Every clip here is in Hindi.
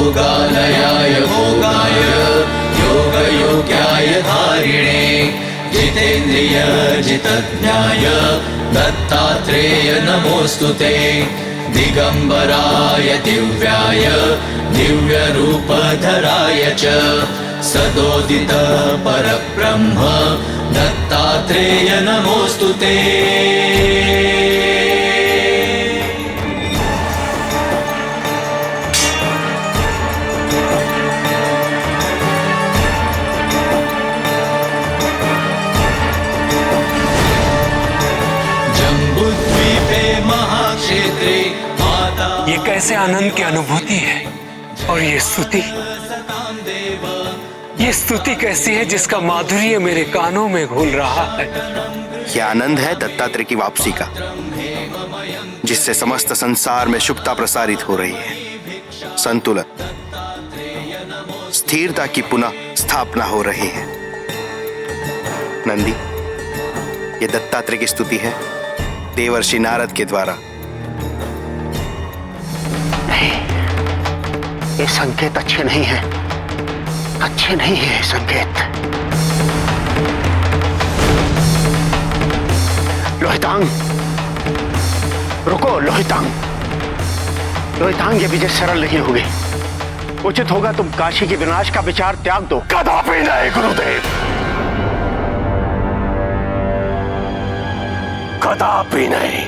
योगालयाय भोगाय योगयोग्याय धारिणे जितेन्द्रिय जितज्ञाय दत्तात्रेय नमोस्तुते दिगंबराय दिव्याय दिव्यरूपधराय च सदोदित परब्रह्म दत्तात्रेय नमोस्तुते। ये कैसे आनंद की अनुभूति है, और ये स्तुति कैसी है जिसका माधुर्य मेरे कानों में घुल रहा है। यह आनंद है दत्तात्रेय की वापसी का, जिससे समस्त संसार में शुभता प्रसारित हो रही है, संतुलन, स्थिरता की पुनः स्थापना हो रही है। नंदी, ये दत्तात्रेय की स्तुति है देवर्षि नारद के द्वारा। नहीं, ये संकेत अच्छे नहीं है, अच्छे नहीं है संकेत। लोहितांग, रुको लोहितांग। लोहितांग, ये विजय सरल नहीं होगी। उचित होगा तुम काशी के विनाश का विचार त्याग दो। कदापि नहीं गुरुदेव, कदापि नहीं।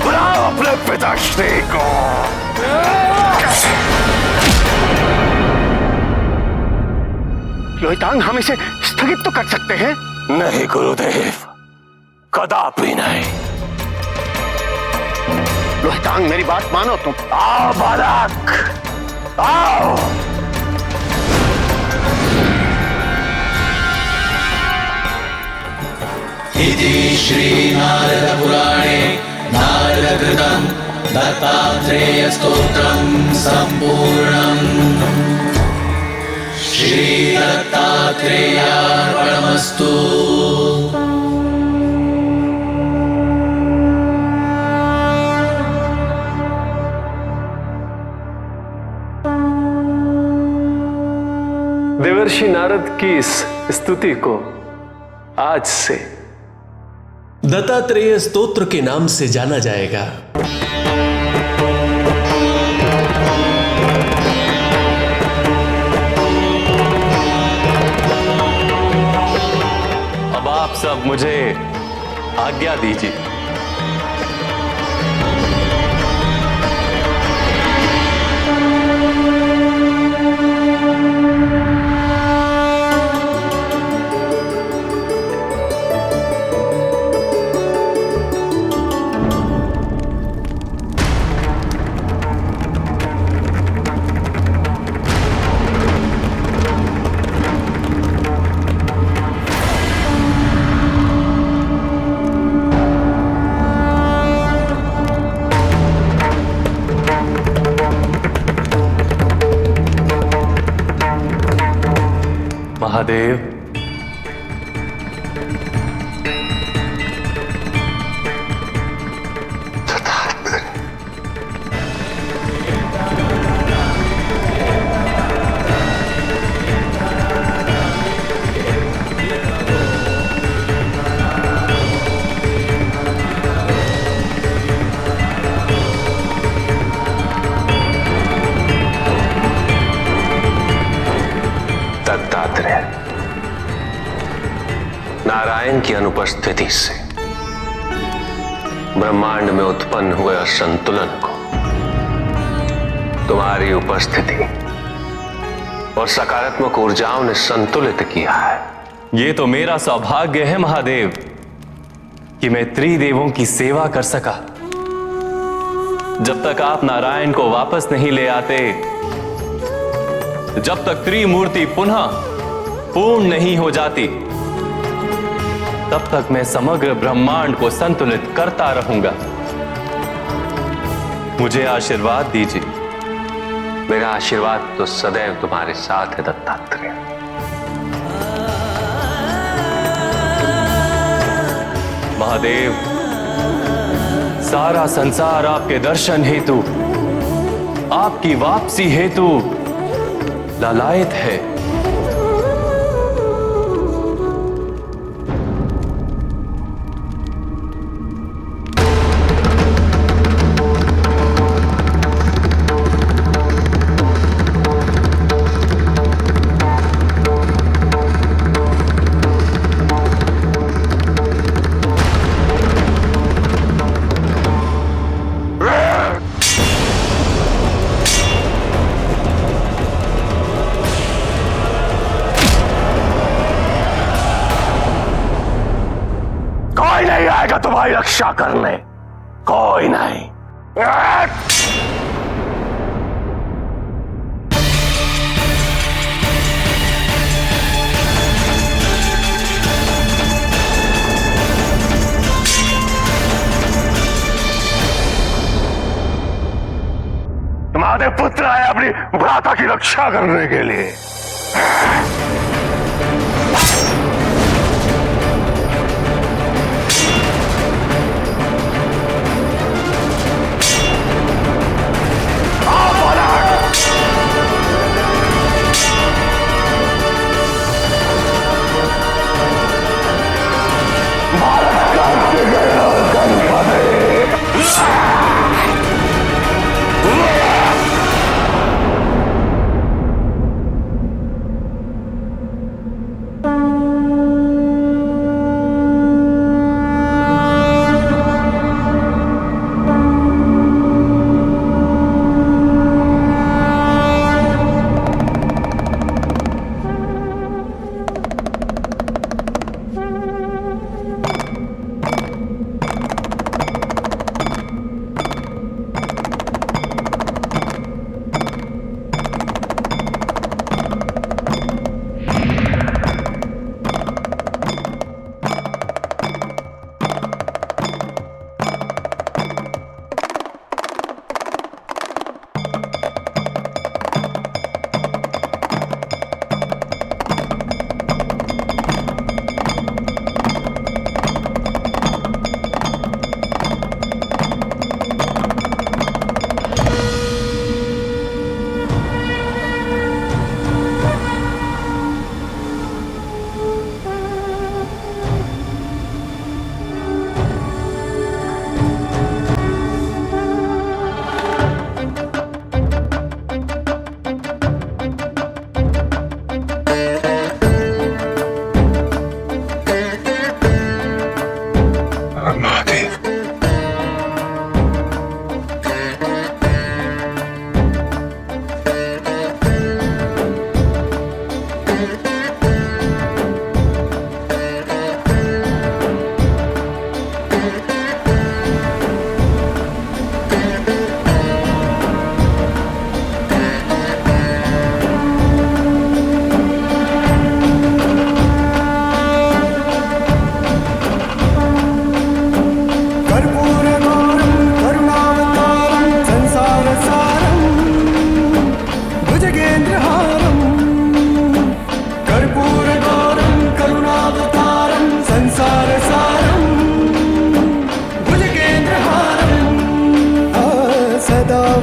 बुलाओ अपने पिताश्री को। लोहितांग, हम इसे स्थगित तो कर सकते हैं। नहीं गुरुदेव, कदापि नहीं। लोहितांग, मेरी बात मानो तुम। आओ बालक, आओ। इति श्री नारद पुराणे नारदकृतं दत्तात्रेय स्तोत्रं संपूर्णम्। श्री दत्तात्रेयार्पणमस्तु। देवर्षि नारद की इस स्तुति को आज से दत्तात्रेय स्तोत्र के नाम से जाना जाएगा। अब आप सब मुझे आज्ञा दीजिए। महादेव, नारायण की अनुपस्थिति से ब्रह्मांड में उत्पन्न हुए असंतुलन को तुम्हारी उपस्थिति और सकारात्मक ऊर्जाओं ने संतुलित किया है। ये तो मेरा सौभाग्य है महादेव कि मैं त्रिदेवों की सेवा कर सका। जब तक आप नारायण को वापस नहीं ले आते, जब तक त्रिमूर्ति पुनः पूर्ण नहीं हो जाती, तब तक मैं समग्र ब्रह्मांड को संतुलित करता रहूंगा। मुझे आशीर्वाद दीजिए। मेरा आशीर्वाद तो सदैव तुम्हारे साथ है दत्तात्रेय। महादेव, सारा संसार आपके दर्शन हेतु, आपकी वापसी हेतु लालायित है। कोई नहीं आएगा तुम्हारी रक्षा करने, कोई नहीं। तुम्हारे पुत्र आए अपनी भ्राता की रक्षा करने के लिए।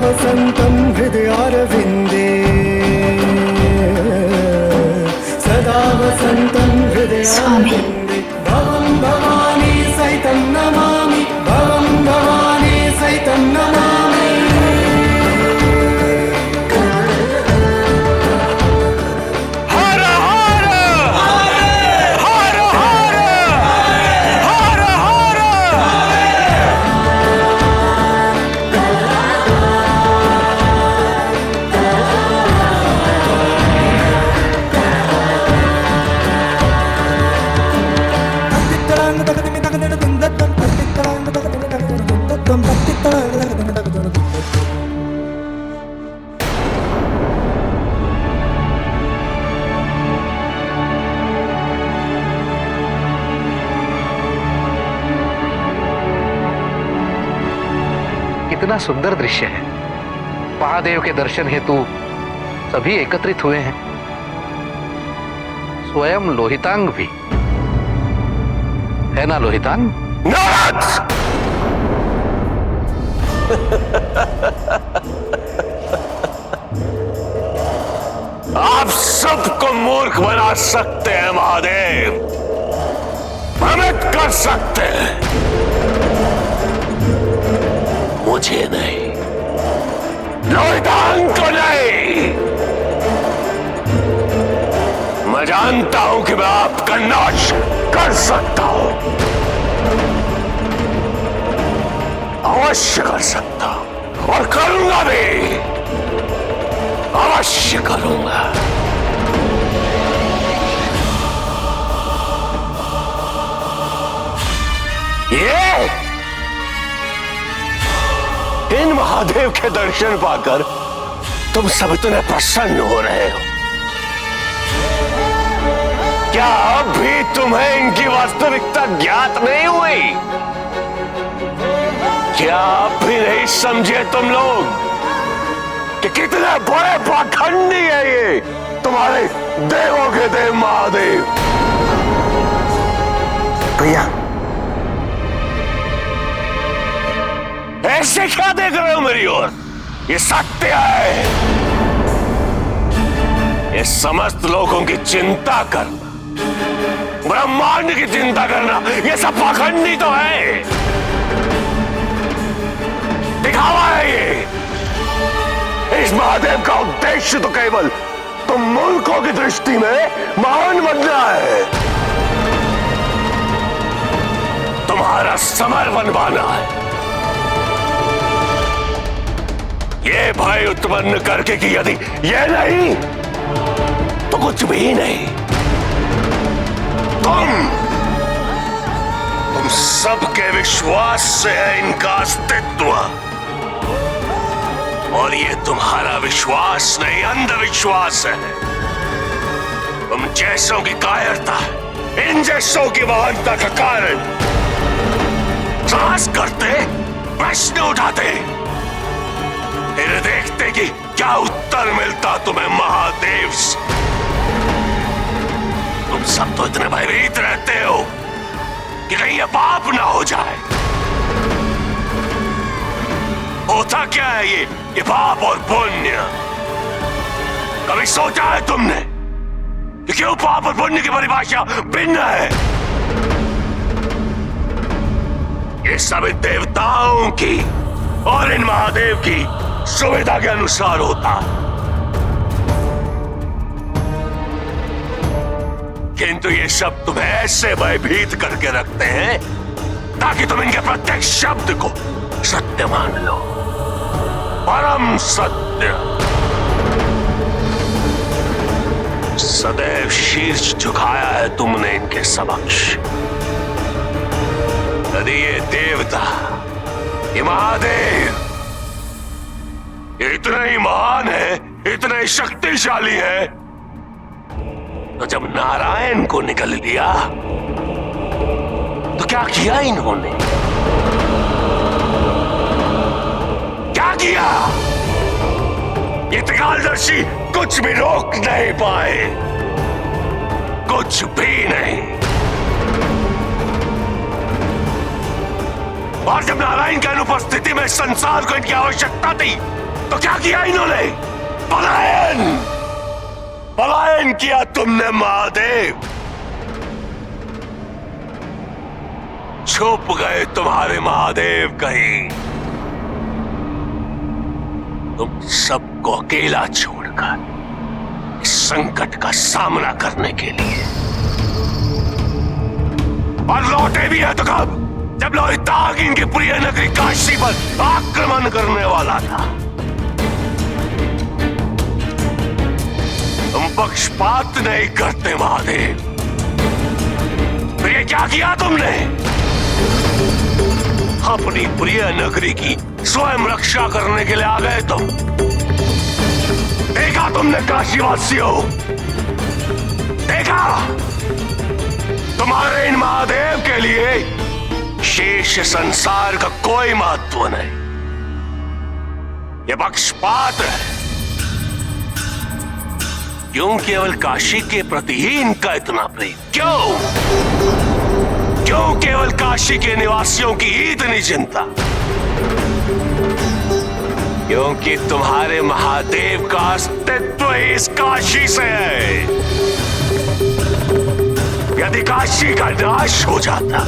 वसन्तं हृदयारविन्दे सदा वसन्तं हृदयारविन्दे भवं भवानी सहितं नमामि भवं भवानी सहितं नमामि हर हर हर हर हर हर कितना सुंदर दृश्य है। महादेव के दर्शन हेतु सभी एकत्रित हुए हैं, स्वयं लोहितांग भी है ना। लोहितांग, नारद! आप सबको मूर्ख बना सकते हैं महादेव, भ्रमित कर सकते हैं, मुझे नहीं, लोहितांग को नहीं। मैं जानता हूं कि मैं आपका नाश कर सकता हूं, अवश्य कर सकता हूं और करूंगा भी, अवश्य करूंगा। ये इन महादेव के दर्शन पाकर तुम सब इतने प्रसन्न हो रहे हो, क्या अब भी तुम्हें इनकी वास्तविकता ज्ञात नहीं हुई? क्या अब भी नहीं समझे तुम लोग कि कितने बड़े पाखंडी है ये तुम्हारे देवों के देव महादेव? भैया, ऐसे क्या देख रहे हो मेरी ओर? ये सत्य है। ये समस्त लोगों की चिंता करना, ब्रह्मांड की चिंता करना, ये सब पाखंडी तो है, दिखावा है ये। इस महादेव का उद्देश्य तो केवल तुम मूर्खों की दृष्टि में महान बनना है, तुम्हारा समर्पण पाना है। ये भय उत्पन्न करके कि यदि ये नहीं तो कुछ भी नहीं। तुम सबके विश्वास से है इनका अस्तित्व, और ये तुम्हारा विश्वास नहीं, अंधविश्वास है। तुम जैसों की कायरता इन जैसों की महानता का कारण। साहस करते, प्रश्न उठाते, फिर देखते कि क्या उत्तर मिलता तुम्हें महादेव से। तुम सब तो इतने भयभीत रहते हो कि कहीं ये पाप ना हो जाए। होता क्या है ये पाप और पुण्य? कभी सोचा है तुमने कि क्यों पाप और पुण्य की परिभाषा भिन्न है? ये सब देवताओं की और इन महादेव की सुविधा के अनुसार होता है, किंतु ये सब तुम्हें ऐसे भयभीत करके रखते हैं ताकि तुम इनके प्रत्येक शब्द को सत्य मान लो, परम सत्य। सदैव शीर्ष झुकाया है तुमने इनके समक्ष। यदि ये देवता, ये महादेव ये इतना ही महान है, इतना ही शक्तिशाली है, तो जब नारायण को निकल लिया तो क्या किया इन्होंने? क्या किया? ये त्रिकालदर्शी कुछ भी रोक नहीं पाए, कुछ भी नहीं। और जब नारायण की अनुपस्थिति में संसार को इनकी आवश्यकता थी तो क्या किया इन्होंने? पलायन, पलायन किया तुमने महादेव। छुप गए तुम्हारे महादेव कहीं, तुम सबको अकेला छोड़कर इस संकट का सामना करने के लिए। और लौटे भी है तो कब? जब लोहितांग इनकी प्रिय नगरी काशी पर आक्रमण करने वाला था। तुम पक्षपात नहीं करते महादेव, फिर ये क्या किया तुमने? अपनी प्रिय नगरी की स्वयं रक्षा करने के लिए आ गए तुम। देखा तुमने काशीवासियों, देखा तुम्हारे इन महादेव के लिए शेष संसार का कोई महत्व नहीं। ये पक्षपात है। क्यों केवल काशी के प्रति ही इनका इतना प्रेम? क्यों क्यों केवल काशी के निवासियों की इतनी चिंता? क्योंकि तुम्हारे महादेव का अस्तित्व इस काशी से है। यदि काशी का नाश हो जाता,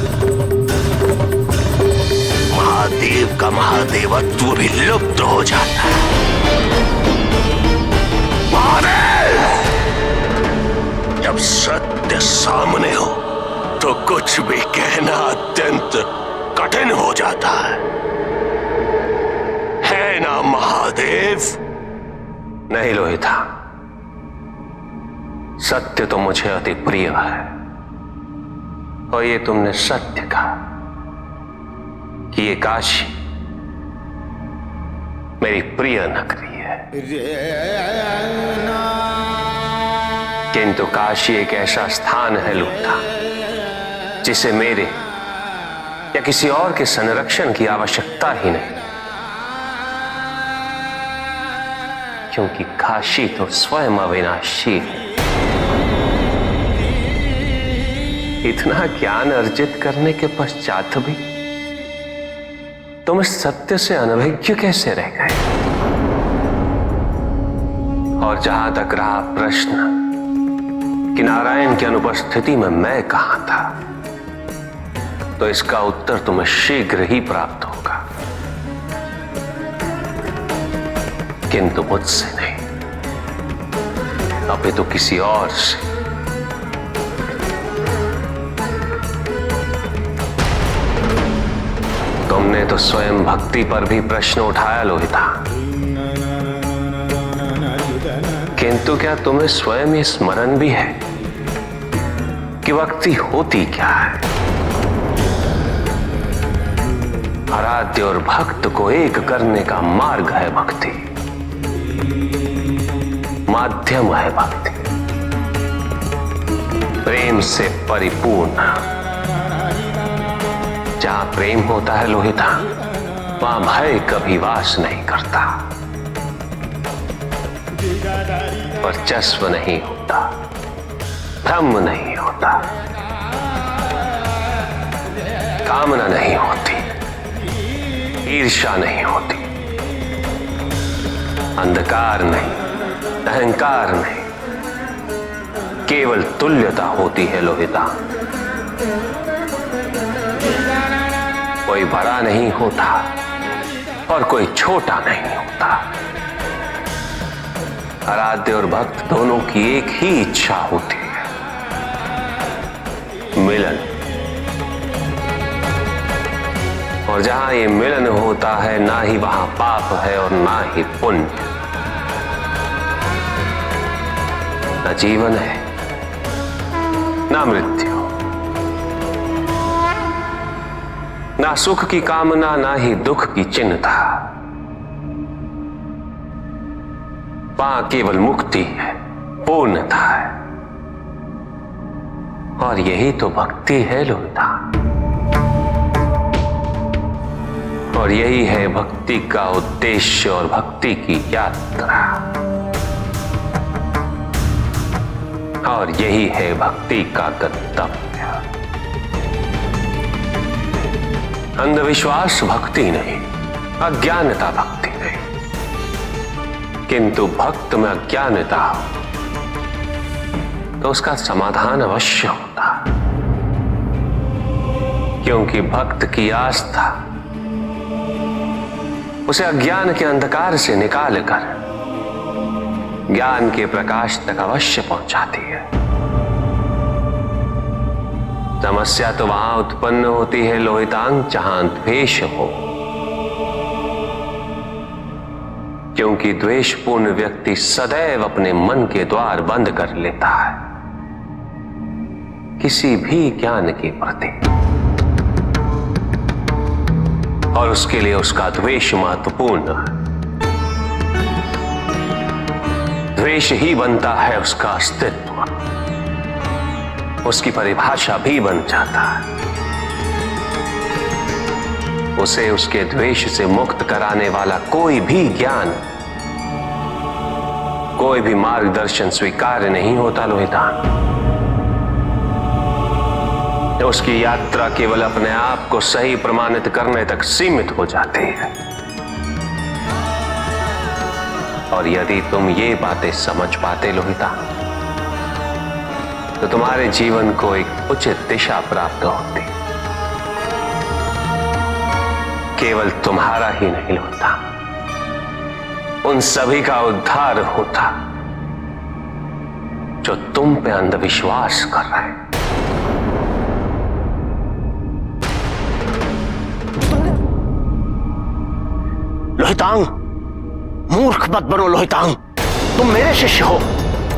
महादेव का महादेवत्व भी लुप्त हो जाता। महादेव! जब सत्य सामने हो तो कुछ भी कहना अत्यंत कठिन हो जाता है ना महादेव? नहीं लोहिता, सत्य तो मुझे अति प्रिय है, और ये तुमने सत्य कहा कि ये काशी मेरी प्रिय नगरी है। किंतु काशी एक ऐसा स्थान है लोहिता, जिसे मेरे या किसी और के संरक्षण की आवश्यकता ही नहीं, क्योंकि काशी तो स्वयं अविनाशी है। इतना ज्ञान अर्जित करने के पश्चात भी तुम इस सत्य से अनभिज्ञ कैसे रह गए? और जहां तक रहा प्रश्न कि नारायण की अनुपस्थिति में मैं कहां था, तो इसका उत्तर तुम्हें शीघ्र ही प्राप्त होगा, किंतु मुझसे नहीं, अपितु किसी और से। तुमने तो स्वयं भक्ति पर भी प्रश्न उठाया लोहिता, किंतु क्या तुम्हें स्वयं ये स्मरण भी है कि भक्ति होती क्या है? आराध्य और भक्त को एक करने का मार्ग है भक्ति, माध्यम है भक्ति, प्रेम से परिपूर्ण। जहां प्रेम होता है लोहिता, वहां भय कभी वास नहीं करता, वर्चस्व नहीं होता, भ्रम नहीं होता, कामना नहीं होती, ईर्ष्या नहीं होती, अंधकार नहीं, अहंकार नहीं, केवल तुल्यता होती है लोहिता। कोई बड़ा नहीं होता और कोई छोटा नहीं होता। आराध्य और भक्त दोनों की एक ही इच्छा होती है, मिलन। और जहां ये मिलन होता है, ना ही वहां पाप है और ना ही पुण्य, ना जीवन है ना मृत्यु, ना सुख की कामना ना ही दुख की चिंता। वहां केवल मुक्ति है, पूर्णता है, और यही तो भक्ति है लोहिता। और यही है भक्ति का उद्देश्य और भक्ति की यात्रा, और यही है भक्ति का गंतव्य। अंधविश्वास भक्ति नहीं, अज्ञानता भक्ति नहीं, किंतु भक्त में अज्ञानता हो तो उसका समाधान अवश्य होता, क्योंकि भक्त की आस्था उसे अज्ञान के अंधकार से निकालकर ज्ञान के प्रकाश तक अवश्य पहुंचाती है। समस्या तो वहां उत्पन्न होती है लोहितांग, जहां द्वेष हो, क्योंकि द्वेषपूर्ण व्यक्ति सदैव अपने मन के द्वार बंद कर लेता है किसी भी ज्ञान के प्रति, और उसके लिए उसका द्वेष महत्वपूर्ण है। द्वेष ही बनता है उसका अस्तित्व, उसकी परिभाषा भी बन जाता है। उसे उसके द्वेष से मुक्त कराने वाला कोई भी ज्ञान, कोई भी मार्गदर्शन स्वीकार्य नहीं होता लोहितांग। उसकी यात्रा केवल अपने आप को सही प्रमाणित करने तक सीमित हो जाती है। और यदि तुम ये बातें समझ पाते लोहितांग, तो तुम्हारे जीवन को एक उचित दिशा प्राप्त होती। केवल तुम्हारा ही नहीं लोहितांग, उन सभी का उद्धार होता जो तुम पे अंधविश्वास कर रहे हैं। लोहितांग, मूर्ख मत बनो लोहितांग। तुम मेरे शिष्य हो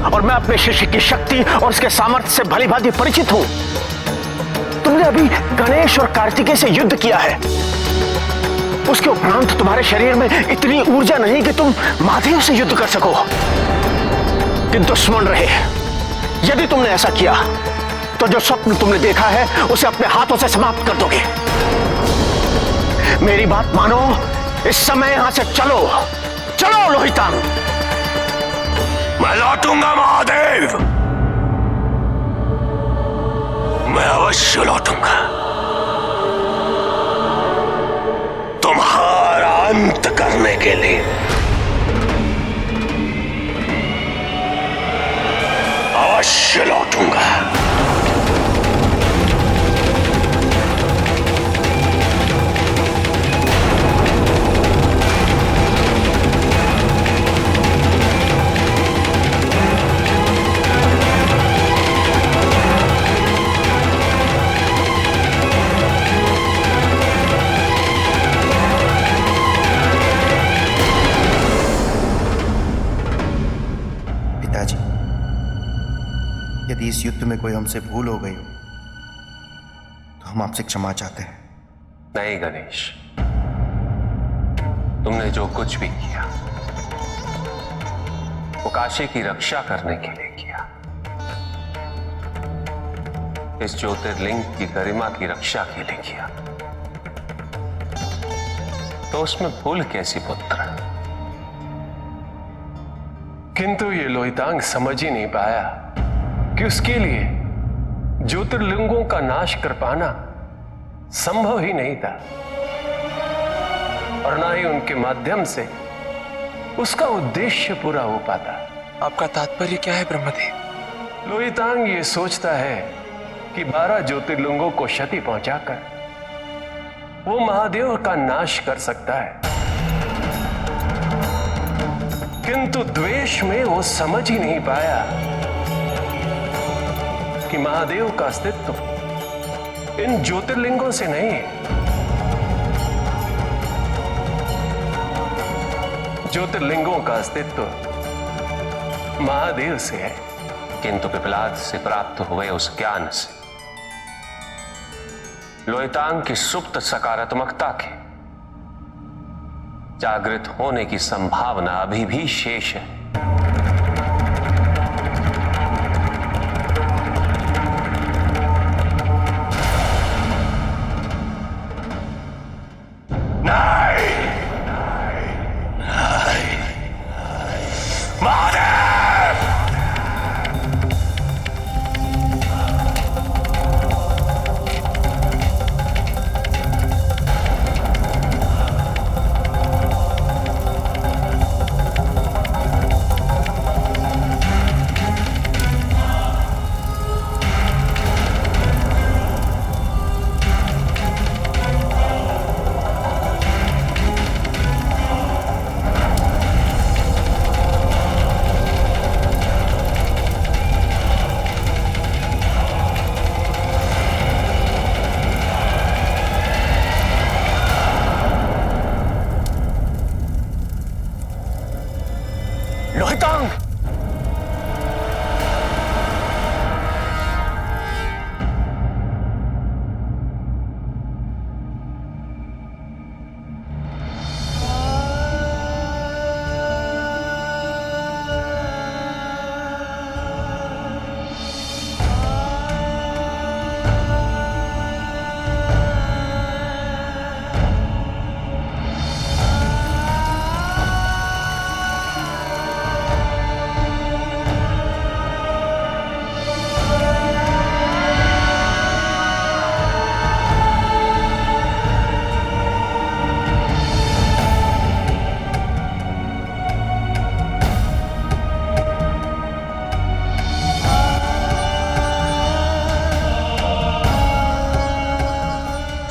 और मैं अपने शिष्य की शक्ति और उसके सामर्थ्य से भली भांति परिचित हूं। तुमने अभी गणेश और कार्तिकेय से युद्ध किया है। उसके उपरांत तुम्हारे शरीर में इतनी ऊर्जा नहीं कि तुम महादेव से युद्ध कर सको। किंतु स्मरण रहे, यदि तुमने ऐसा किया तो जो स्वप्न तुमने देखा है उसे अपने हाथों से समाप्त कर दोगे। मेरी बात मानो, इस समय यहां से चलो। चलो लोहितांग। मैं लौटूंगा महादेव, मैं अवश्य लौटूंगा। तुम्हारा अंत करने के लिए अवश्य लौटूंगा। यदि इस युद्ध में कोई हमसे भूल हो गई हो तो हम आपसे क्षमा चाहते हैं। नहीं गणेश, तुमने जो कुछ भी किया वो काशी की रक्षा करने के लिए किया। इस ज्योतिर्लिंग की गरिमा की रक्षा के लिए किया, तो उसमें भूल कैसी पुत्र? किंतु ये लोहितांग समझ ही नहीं पाया कि उसके लिए ज्योतिर्लिंगों का नाश कर पाना संभव ही नहीं था, और ना ही उनके माध्यम से उसका उद्देश्य पूरा हो पाता। आपका तात्पर्य क्या है ब्रह्मदेव? लोहितांग ये सोचता है कि 12 ज्योतिर्लिंगों को क्षति पहुंचाकर वो महादेव का नाश कर सकता है, किंतु द्वेष में वो समझ ही नहीं पाया कि महादेव का अस्तित्व इन ज्योतिर्लिंगों से नहीं है। ज्योतिर्लिंगों का अस्तित्व महादेव से है। किंतु पिपलाद से प्राप्त हुए उस ज्ञान से लोहितांग की सुप्त सकारात्मकता के जागृत होने की संभावना अभी भी शेष है।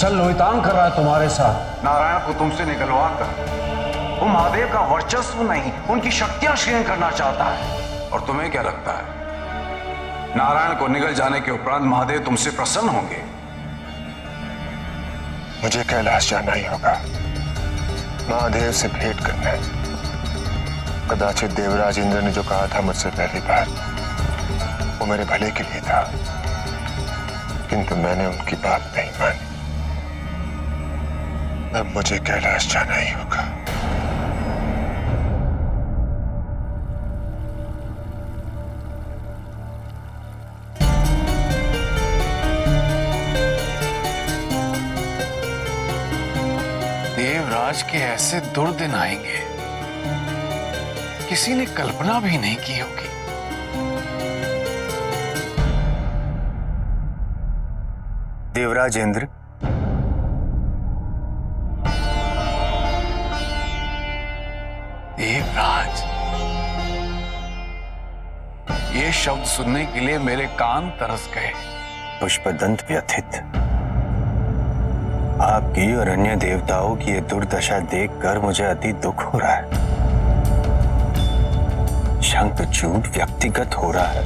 छल लोहितांग कर रहा है तुम्हारे साथ। नारायण को तुमसे निकलवा कर वो महादेव का वर्चस्व नहीं, उनकी शक्तियां क्षीण करना चाहता है। और तुम्हें क्या लगता है, नारायण को निगल जाने के उपरांत महादेव तुमसे प्रसन्न होंगे? मुझे कैलाश जाना ही होगा, महादेव से भेंट करने। कदाचित देवराज इंद्र ने जो कहा था मुझसे पहली बार, वो मेरे भले के लिए था, किंतु मैंने उनकी बात नहीं मानी। अब मुझे कैलाश जाना ही होगा। देवराज के ऐसे दुर्दिन आएंगे, किसी ने कल्पना भी नहीं की होगी। देवराज इंद्र, देवराज, ये शब्द सुनने के लिए मेरे कान तरस गए। पुष्पदंत व्यथित, आपकी और अन्य देवताओं की ये दुर्दशा देखकर मुझे अति दुख हो रहा है। शंखचूड व्यक्तिगत हो रहा है।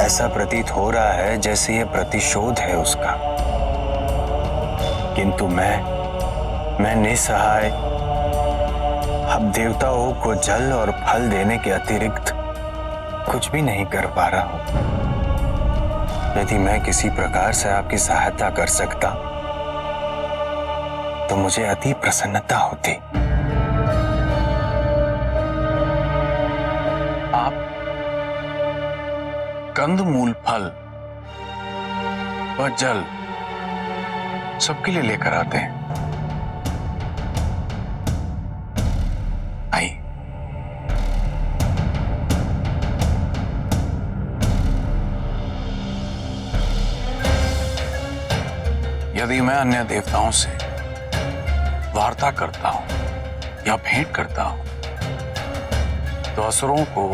ऐसा प्रतीत हो रहा है जैसे यह प्रतिशोध है उसका। किंतु मैं निसहाय, अब देवताओं को जल और फल देने के अतिरिक्त कुछ भी नहीं कर पा रहा हूं। यदि मैं किसी प्रकार से आपकी सहायता कर सकता तो मुझे अति प्रसन्नता होती। आप कंदमूल, फल व जल सबके लिए लेकर आते हैं। आइए। यदि मैं अन्य देवताओं से वार्ता करता हूं या भेंट करता हूं तो असुरों को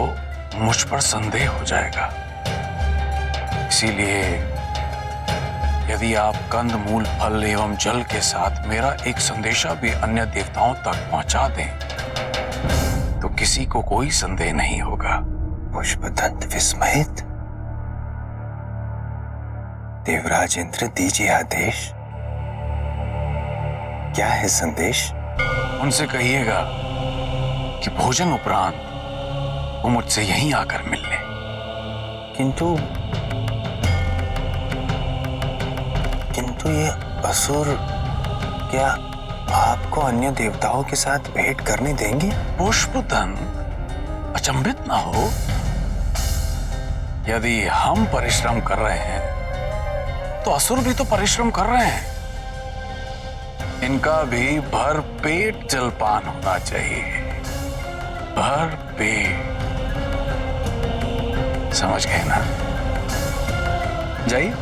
मुझ पर संदेह हो जाएगा। इसीलिए यदि आप कंद, मूल, फल एवं जल के साथ मेरा एक संदेशा भी अन्य देवताओं तक पहुंचा दें तो किसी को कोई संदेह नहीं होगा। पुष्पदंत विस्मयित। देवराज इंद्र, दीजिए आदेश। क्या है संदेश? उनसे कहिएगा कि भोजन उपरांत वो मुझसे यहीं आकर मिल ले। किंतु ये असुर क्या आपको अन्य देवताओं के साथ भेंट करने देंगे? पुष्पदंत, अचंभित ना हो। यदि हम परिश्रम कर रहे हैं तो असुर भी तो परिश्रम कर रहे हैं। इनका भी भर पेट जलपान होना चाहिए, भर पेट। समझ गए ना? जाइए।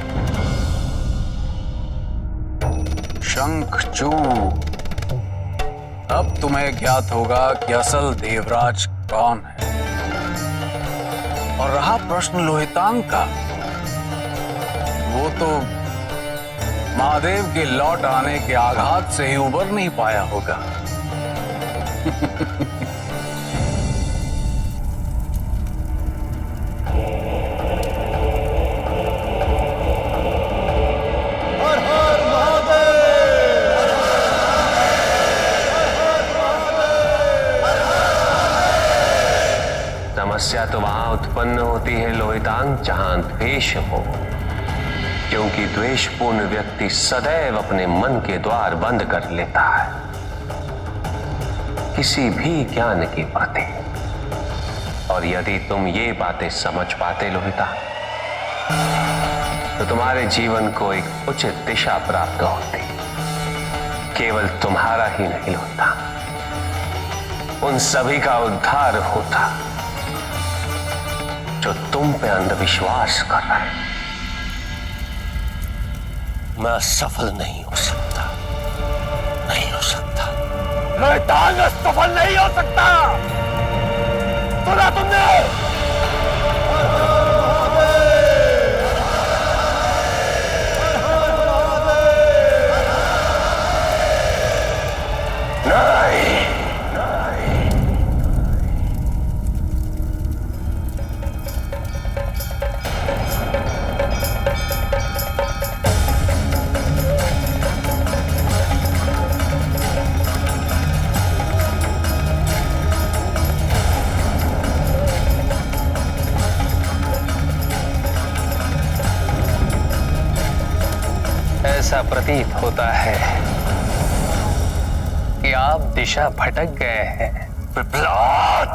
शंखचूड, अब तुम्हें ज्ञात होगा कि असल देवराज कौन है। और रहा प्रश्न लोहितांग का, वो तो महादेव के लौट आने के आघात से ही उबर नहीं पाया होगा। समस्या तो वहां उत्पन्न होती है लोहितांग, जहां द्वेष हो, क्योंकि द्वेषपूर्ण व्यक्ति सदैव अपने मन के द्वार बंद कर लेता है किसी भी ज्ञान के प्रति। और यदि तुम ये बातें समझ पाते लोहितांग तो तुम्हारे जीवन को एक उचित दिशा प्राप्त होती। केवल तुम्हारा ही नहीं लोहितांग, उन सभी का उद्धार होता जो तुम पे अंधविश्वास कर रहे हैं। मैं सफल नहीं हो सकता, नहीं हो सकता। लोहितांग सफल नहीं हो सकता। सुना तुमने? ऐसा प्रतीत होता है कि आप दिशा भटक गए हैं। पिपलाद,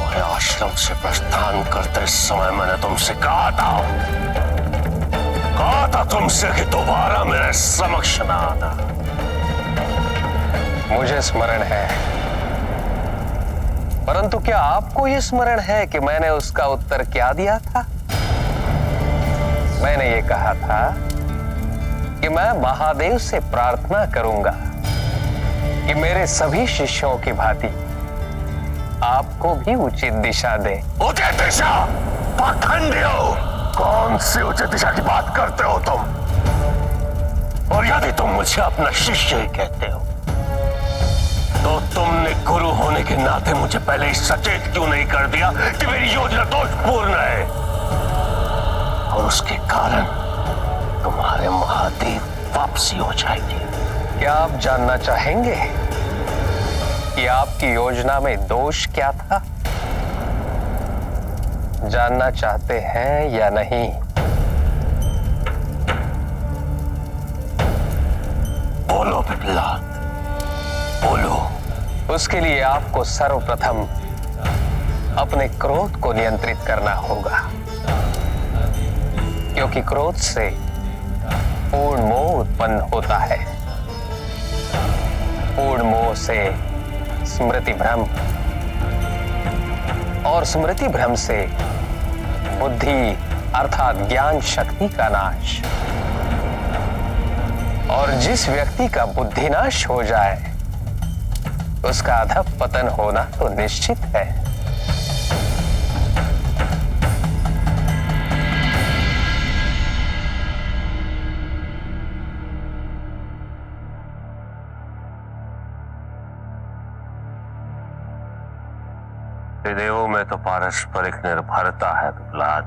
मैं आश्रम से प्रस्थान करते समय मैंने तुमसे कहा था तुमसे कि दोबारा मेरे समक्ष न आना। मुझे स्मरण है, परंतु क्या आपको यह स्मरण है कि मैंने उसका उत्तर क्या दिया था? मैंने ये कहा था कि मैं महादेव से प्रार्थना करूंगा कि मेरे सभी शिष्यों की भांति आपको भी उचित दिशा दे। उचित दिशा? पाखंडियों, कौन सी उचित दिशा की बात करते हो तुम? और यदि तुम मुझे अपना शिष्य ही कहते हो तो तुमने गुरु होने के नाते मुझे पहले ही सचेत क्यों नहीं कर दिया कि मेरी योजना दोषपूर्ण है और उसके कारण तुम्हारे महादेव वापसी हो जाएगी। क्या आप जानना चाहेंगे कि आपकी योजना में दोष क्या था? जानना चाहते हैं या नहीं? बोलो पिपलाद, बोलो। उसके लिए आपको सर्वप्रथम अपने क्रोध को नियंत्रित करना होगा, क्योंकि क्रोध से पूर्ण मोह उत्पन्न होता है। पूर्ण मोह से स्मृति भ्रम, और स्मृति भ्रम से बुद्धि अर्थात ज्ञान शक्ति का नाश। और जिस व्यक्ति का बुद्धिनाश हो जाए उसका अधःपतन होना तो निश्चित है। देवों में तो पारस्परिक निर्भरता है पिपलाद।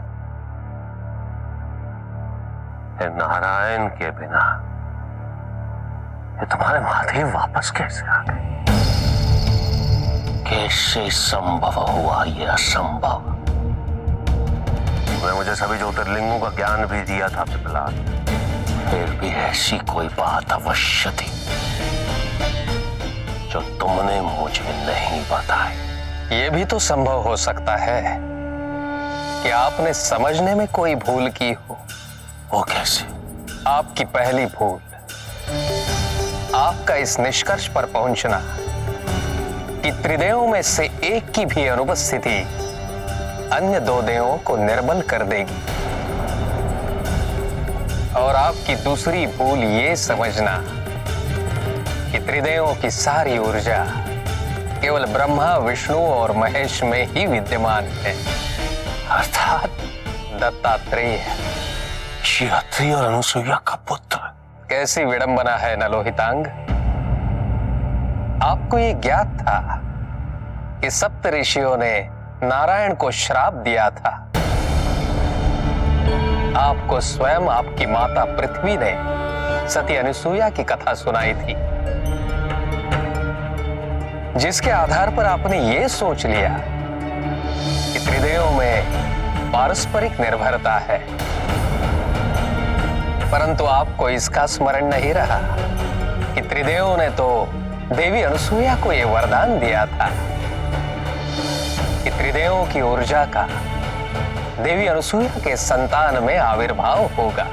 नारायण के बिना ये तुम्हारे महादेव वापस कैसे आ गए? कैसे संभव हुआ ये असंभव? तुमने मुझे सभी ज्योतिर्लिंगों का ज्ञान भी दिया था पिपलाद, फिर भी ऐसी कोई बात अवश्य थी जो तुमने मुझे नहीं बताई। यह भी तो संभव हो सकता है कि आपने समझने में कोई भूल की हो। वो कैसे? आपकी पहली भूल आपका इस निष्कर्ष पर पहुंचना कि त्रिदेवों में से एक की भी अनुपस्थिति अन्य दो देवों को निर्बल कर देगी, और आपकी दूसरी भूल ये समझना कि त्रिदेवों की सारी ऊर्जा केवल ब्रह्मा, विष्णु और महेश में ही विद्यमान है, अर्थात दत्तात्रेय, अत्रि और अनुसुईया का पुत्र। कैसी विडंबना है न लोहितांग। आपको ये ज्ञात था कि सप्त ऋषियों ने नारायण को श्राप दिया था। आपको स्वयं आपकी माता पृथ्वी ने सती अनुसुईया की कथा सुनाई थी, जिसके आधार पर आपने ये सोच लिया कि त्रिदेवों में पारस्परिक निर्भरता है। परंतु आपको इसका स्मरण नहीं रहा कि त्रिदेवों ने तो देवी अनुसुईया को यह वरदान दिया था कि त्रिदेवों की ऊर्जा का देवी अनुसुईया के संतान में आविर्भाव होगा।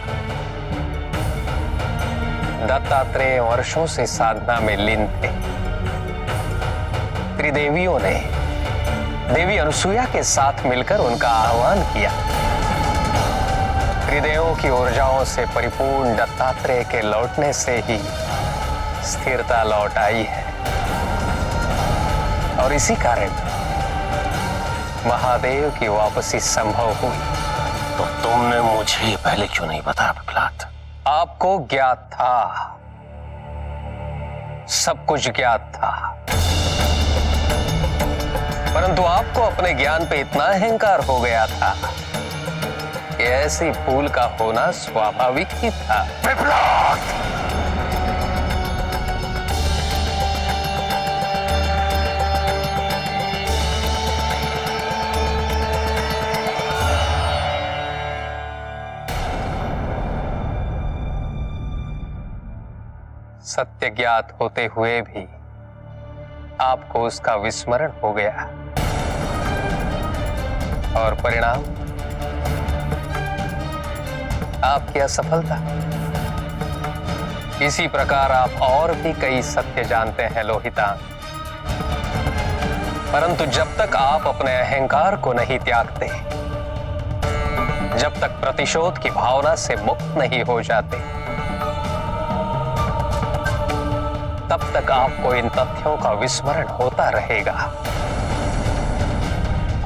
दत्तात्रेय वर्षों से साधना में लीन थे। त्रिदेवियों ने देवी अनुसुईया के साथ मिलकर उनका आह्वान किया। त्रिदेवों की ऊर्जाओं से परिपूर्ण दत्तात्रेय के लौटने से ही स्थिरता लौट आई है, और इसी कारण महादेव की वापसी संभव हुई। तो तुमने मुझे पहले क्यों नहीं बताया पिपलाद? आपको ज्ञात था, सब कुछ ज्ञात था, परंतु आपको अपने ज्ञान पे इतना अहंकार हो गया था कि ऐसी भूल का होना स्वाभाविक ही था। पिपलाद! सत्य ज्ञात होते हुए भी आपको उसका विस्मरण हो गया और परिणाम आपकी असफलता। इसी प्रकार आप और भी कई सत्य जानते हैं लोहितांग, परंतु जब तक आप अपने अहंकार को नहीं त्यागते, जब तक प्रतिशोध की भावना से मुक्त नहीं हो जाते, तब तक आपको इन तथ्यों का विस्मरण होता रहेगा।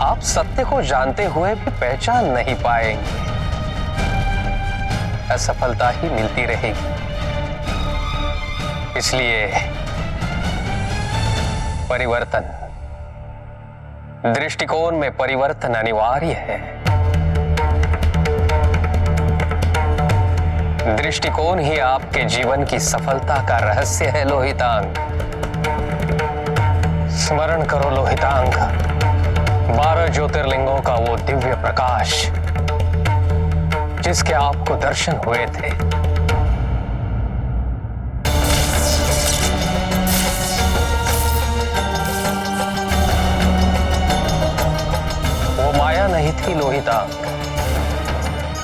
आप सत्य को जानते हुए भी पहचान नहीं पाएंगे, असफलता ही मिलती रहेगी। इसलिए परिवर्तन, दृष्टिकोण में परिवर्तन अनिवार्य है। दृष्टिकोण ही आपके जीवन की सफलता का रहस्य है लोहितांग। स्मरण करो लोहितांग, 12 ज्योतिर्लिंगों का वो दिव्य प्रकाश जिसके आपको दर्शन हुए थे। वो माया नहीं थी लोहितांग,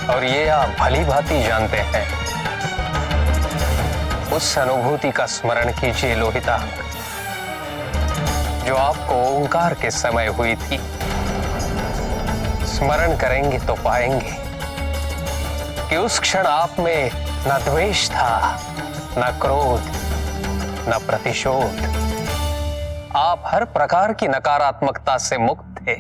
और ये आप भली भांति जानते हैं। उस अनुभूति का स्मरण कीजिए लोहितांग, जो आपको ओंकार के समय हुई थी। स्मरण करेंगे तो पाएंगे कि उस क्षण आप में न द्वेष था, न क्रोध, न प्रतिशोध। आप हर प्रकार की नकारात्मकता से मुक्त थे।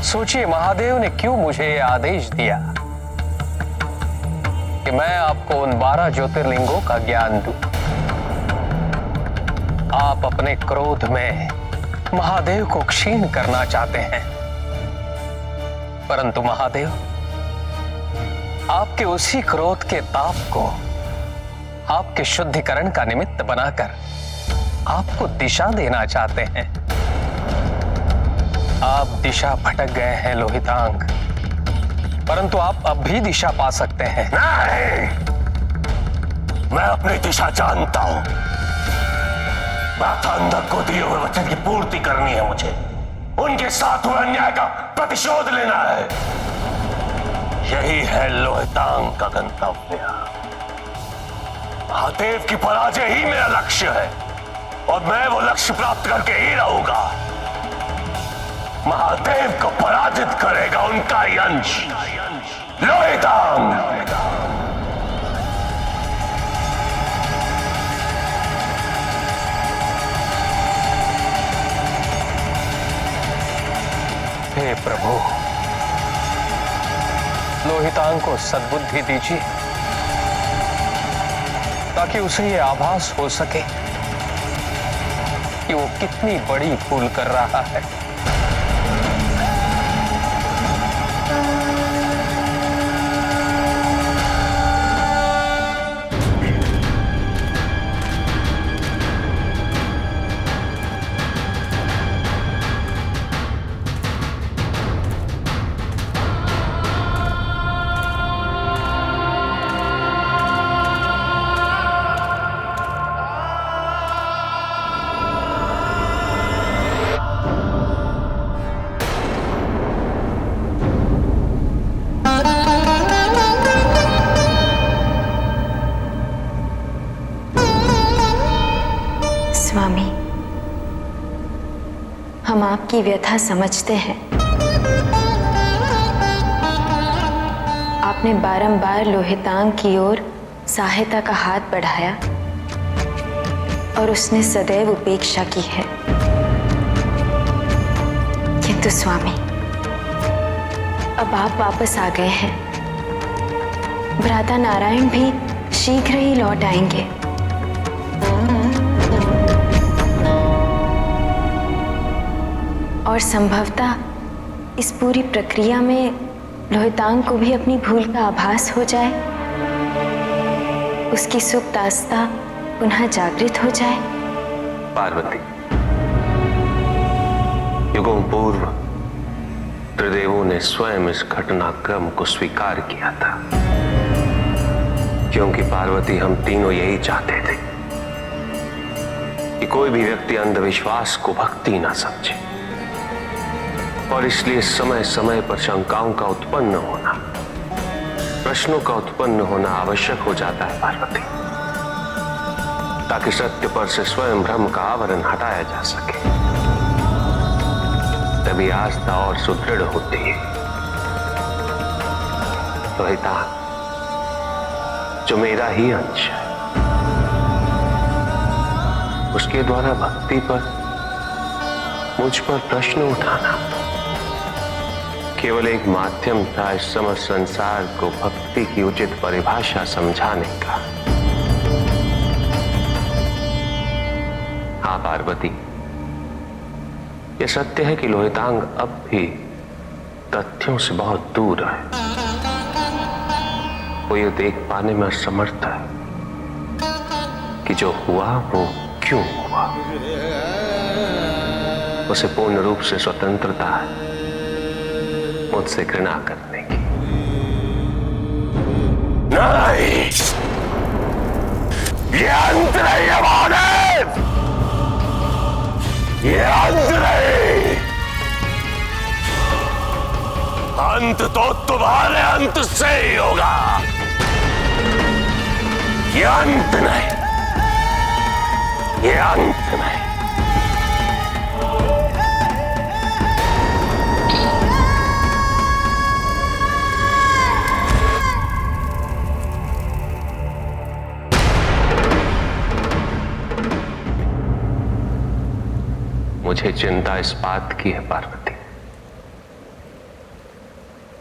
सोचिए, महादेव ने क्यों मुझे यह आदेश दिया कि मैं आपको उन 12 ज्योतिर्लिंगों का ज्ञान दूं। आप अपने क्रोध में महादेव को क्षीण करना चाहते हैं, परंतु महादेव आपके उसी क्रोध के ताप को आपके शुद्धिकरण का निमित्त बनाकर आपको दिशा देना चाहते हैं। आप दिशा भटक गए हैं लोहितांग, परंतु आप अब भी दिशा पा सकते हैं। नहीं, मैं अपनी दिशा जानता हूं। अंदर को दिए हुए वचन की पूर्ति करनी है मुझे। उनके साथ हुए अन्याय का प्रतिशोध लेना है। यही है लोहितांग का गंतव्य। महादेव की पराजय ही मेरा लक्ष्य है, और मैं वो लक्ष्य प्राप्त करके ही रहूंगा। महादेव को पराजित करेगा उनका ही अंश, लोहितांग। हे प्रभु, लोहितांग को सद्बुद्धि दीजिए, ताकि उसे यह आभास हो सके कि वो कितनी बड़ी भूल कर रहा है। स्वामी, हम आपकी व्यथा समझते हैं। आपने बारंबार लोहितांग की ओर सहायता का हाथ बढ़ाया और उसने सदैव उपेक्षा की है। किंतु स्वामी, अब आप वापस आ गए हैं। भ्राता नारायण भी शीघ्र ही लौट आएंगे। और संभवतः इस पूरी प्रक्रिया में लोहितांग को भी अपनी भूल का आभास हो जाए, उसकी सुप्त आस्था पुनः जागृत हो जाए। पार्वती, युगों पूर्व त्रिदेवों ने स्वयं इस घटनाक्रम को स्वीकार किया था, क्योंकि पार्वती हम तीनों यही चाहते थे कि कोई भी व्यक्ति अंधविश्वास को भक्ति ना समझे, और इसलिए समय समय पर शंकाओं का उत्पन्न होना, प्रश्नों का उत्पन्न होना आवश्यक हो जाता है पार्वती, ताकि सत्य पर से स्वयं भ्रम का आवरण हटाया जा सके। तभी आस्था और सुदृढ़ होती है। लोहितांग, जो मेरा ही अंश है, उसके द्वारा भक्ति पर, मुझ पर प्रश्न उठाना केवल एक माध्यम था इस समस्त संसार को भक्ति की उचित परिभाषा समझाने का। हाँ पार्वती, यह सत्य है कि लोहितांग अब भी तथ्यों से बहुत दूर है। वो ये देख पाने में असमर्थ है कि जो हुआ वो क्यों हुआ। उसे पूर्ण रूप से स्वतंत्रता है मुझसे घृणा करने की। नहीं, ये अंत नहीं है महादेव, ये अंत नहीं। अंत तो तुम्हारे अंत से ही होगा, ये अंत नहीं, ये अंत नहीं। मुझे चिंता इस बात की है पार्वती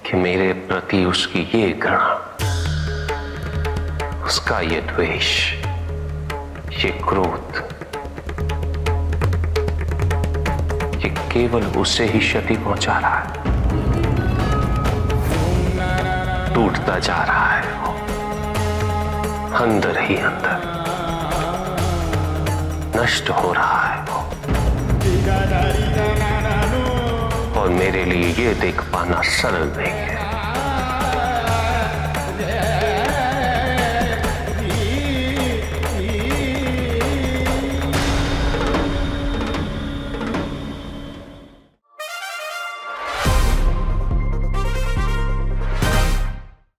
कि मेरे प्रति उसकी ये घृणा, उसका ये द्वेष, ये क्रोध, ये केवल उसे ही क्षति पहुंचा रहा है। टूटता जा रहा है वो, अंदर ही अंदर नष्ट हो रहा है वो। और मेरे लिए ये देख पाना सरल नहीं है